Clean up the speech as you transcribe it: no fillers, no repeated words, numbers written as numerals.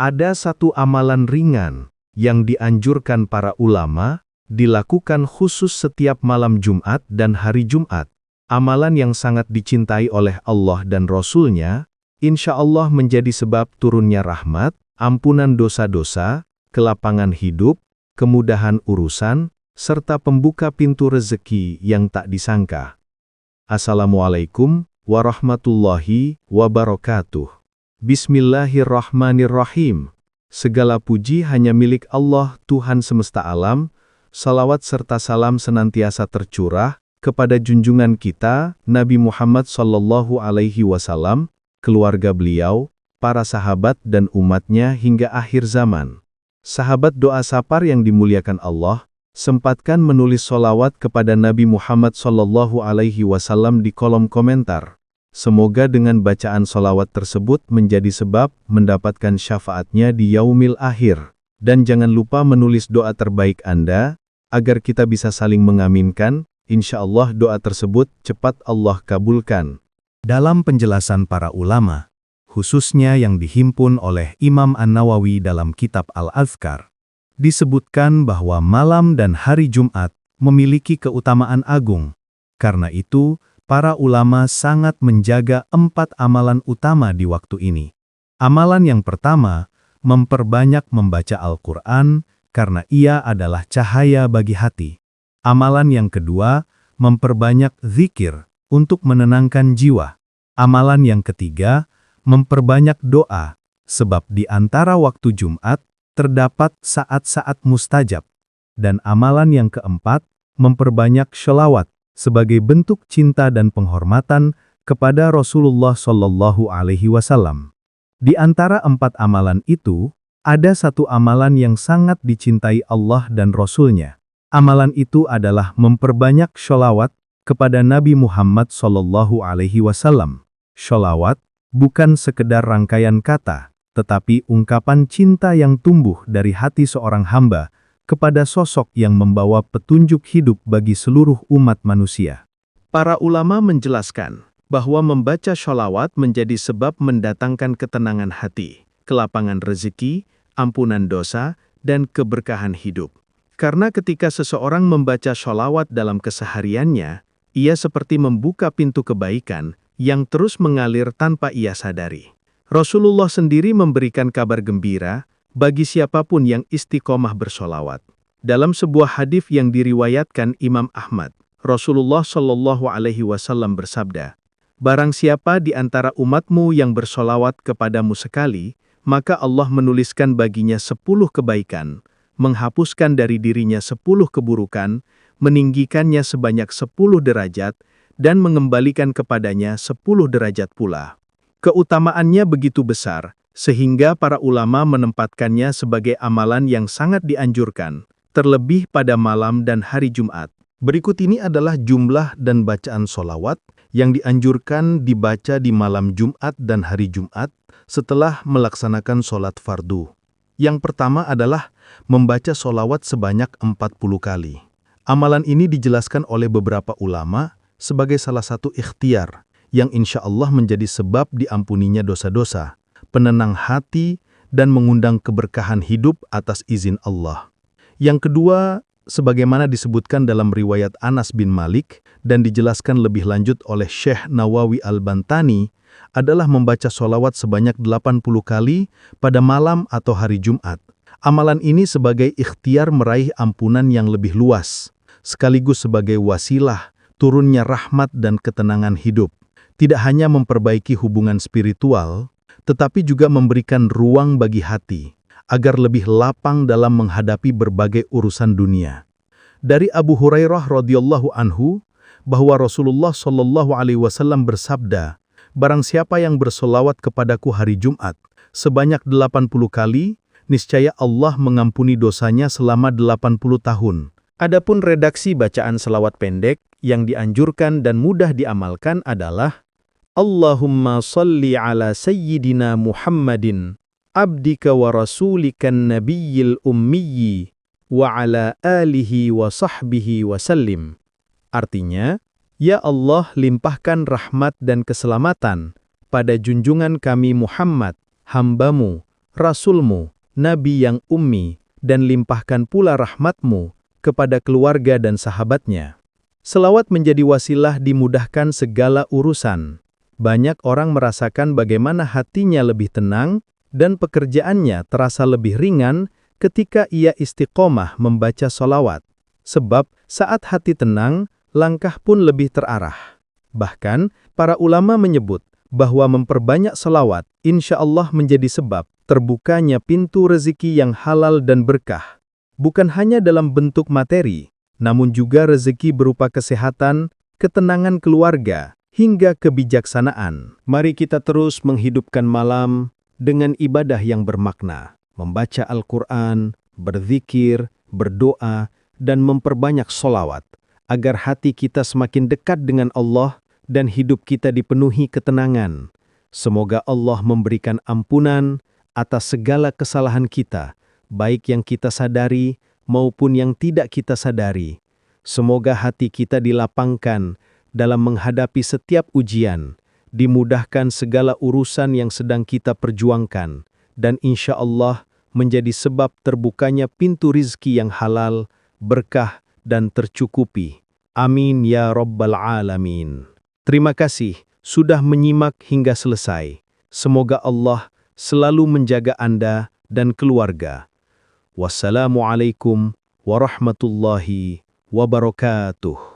Ada satu amalan ringan yang dianjurkan para ulama, dilakukan khusus setiap malam Jumat dan hari Jumat. Amalan yang sangat dicintai oleh Allah dan Rasul-Nya, insya Allah menjadi sebab turunnya rahmat, ampunan dosa-dosa, kelapangan hidup, kemudahan urusan, serta pembuka pintu rezeki yang tak disangka. Assalamualaikum warahmatullahi wabarakatuh. Bismillahirrahmanirrahim. Segala puji hanya milik Allah, Tuhan semesta alam. Salawat serta salam senantiasa tercurah kepada junjungan kita, Nabi Muhammad SAW, keluarga beliau, para sahabat dan umatnya hingga akhir zaman. Sahabat doa sapar yang dimuliakan Allah, sempatkan menulis solawat kepada Nabi Muhammad SAW di kolom komentar. Semoga dengan bacaan solawat tersebut menjadi sebab mendapatkan syafaatnya di yaumil akhir. Dan jangan lupa menulis doa terbaik Anda, agar kita bisa saling mengaminkan, insya Allah doa tersebut cepat Allah kabulkan. Dalam penjelasan para ulama, khususnya yang dihimpun oleh Imam An-Nawawi dalam kitab Al-Azkar, disebutkan bahwa malam dan hari Jumat memiliki keutamaan agung. Karena itu, para ulama sangat menjaga 4 amalan utama di waktu ini. Amalan yang pertama, memperbanyak membaca Al-Quran, karena ia adalah cahaya bagi hati. Amalan yang kedua, memperbanyak zikir untuk menenangkan jiwa. Amalan yang ketiga, memperbanyak doa, sebab di antara waktu Jumat terdapat saat-saat mustajab. Dan amalan yang keempat, memperbanyak sholawat sebagai bentuk cinta dan penghormatan kepada Rasulullah SAW. Di antara 4 amalan itu, ada satu amalan yang sangat dicintai Allah dan Rasul-Nya. Amalan itu adalah memperbanyak sholawat kepada Nabi Muhammad SAW. Sholawat bukan sekedar rangkaian kata, tetapi ungkapan cinta yang tumbuh dari hati seorang hamba kepada sosok yang membawa petunjuk hidup bagi seluruh umat manusia. Para ulama menjelaskan bahwa membaca sholawat menjadi sebab mendatangkan ketenangan hati, kelapangan rezeki, ampunan dosa, dan keberkahan hidup. Karena ketika seseorang membaca sholawat dalam kesehariannya, ia seperti membuka pintu kebaikan yang terus mengalir tanpa ia sadari. Rasulullah sendiri memberikan kabar gembira bagi siapapun yang istiqomah bersholawat. Dalam sebuah hadis yang diriwayatkan Imam Ahmad, Rasulullah SAW bersabda, "Barang siapa di antara umatmu yang bersholawat kepadamu sekali, maka Allah menuliskan baginya 10 kebaikan, menghapuskan dari dirinya 10 keburukan, meninggikannya sebanyak 10 derajat, dan mengembalikan kepadanya 10 derajat pula." Keutamaannya begitu besar, sehingga para ulama menempatkannya sebagai amalan yang sangat dianjurkan, terlebih pada malam dan hari Jumat. Berikut ini adalah jumlah dan bacaan sholawat yang dianjurkan dibaca di malam Jumat dan hari Jumat setelah melaksanakan sholat fardu. Yang pertama adalah membaca sholawat sebanyak 40 kali. Amalan ini dijelaskan oleh beberapa ulama sebagai salah satu ikhtiar yang insya Allah menjadi sebab diampuninya dosa-dosa, penenang hati, dan mengundang keberkahan hidup atas izin Allah. Yang kedua, sebagaimana disebutkan dalam riwayat Anas bin Malik dan dijelaskan lebih lanjut oleh Syekh Nawawi Al-Bantani, adalah membaca sholawat sebanyak 80 kali pada malam atau hari Jumat. Amalan ini sebagai ikhtiar meraih ampunan yang lebih luas, sekaligus sebagai wasilah turunnya rahmat dan ketenangan hidup. Tidak hanya memperbaiki hubungan spiritual, tetapi juga memberikan ruang bagi hati, agar lebih lapang dalam menghadapi berbagai urusan dunia. Dari Abu Hurairah radhiyallahu anhu, bahwa Rasulullah SAW bersabda, "Barang siapa yang bersolawat kepadaku hari Jumat sebanyak 80 kali, niscaya Allah mengampuni dosanya selama 80 tahun. Adapun redaksi bacaan selawat pendek yang dianjurkan dan mudah diamalkan adalah Allahumma salli ala sayyidina Muhammadin abdika wa rasulikan nabiyyil ummiyyi wa ala alihi wa sahbihi wa sallim. Artinya, ya Allah limpahkan rahmat dan keselamatan pada junjungan kami Muhammad, hambamu, Rasul-Mu, Nabi yang ummi, dan limpahkan pula rahmat-Mu kepada keluarga dan sahabatnya. Selawat menjadi wasilah dimudahkan segala urusan. Banyak orang merasakan bagaimana hatinya lebih tenang dan pekerjaannya terasa lebih ringan ketika ia istiqomah membaca sholawat. Sebab saat hati tenang, langkah pun lebih terarah. Bahkan, para ulama menyebut bahwa memperbanyak sholawat insya Allah menjadi sebab terbukanya pintu rezeki yang halal dan berkah. Bukan hanya dalam bentuk materi, namun juga rezeki berupa kesehatan, ketenangan keluarga, hingga kebijaksanaan. Mari kita terus menghidupkan malam dengan ibadah yang bermakna, membaca Al-Quran, berzikir, berdoa, dan memperbanyak sholawat, agar hati kita semakin dekat dengan Allah dan hidup kita dipenuhi ketenangan. Semoga Allah memberikan ampunan atas segala kesalahan kita, baik yang kita sadari maupun yang tidak kita sadari. Semoga hati kita dilapangkan dalam menghadapi setiap ujian, dimudahkan segala urusan yang sedang kita perjuangkan, dan insya Allah menjadi sebab terbukanya pintu rizki yang halal, berkah, dan tercukupi. Amin ya Rabbal Alamin. Terima kasih sudah menyimak hingga selesai. Semoga Allah selalu menjaga Anda dan keluarga. Wassalamualaikum warahmatullahi wabarakatuh.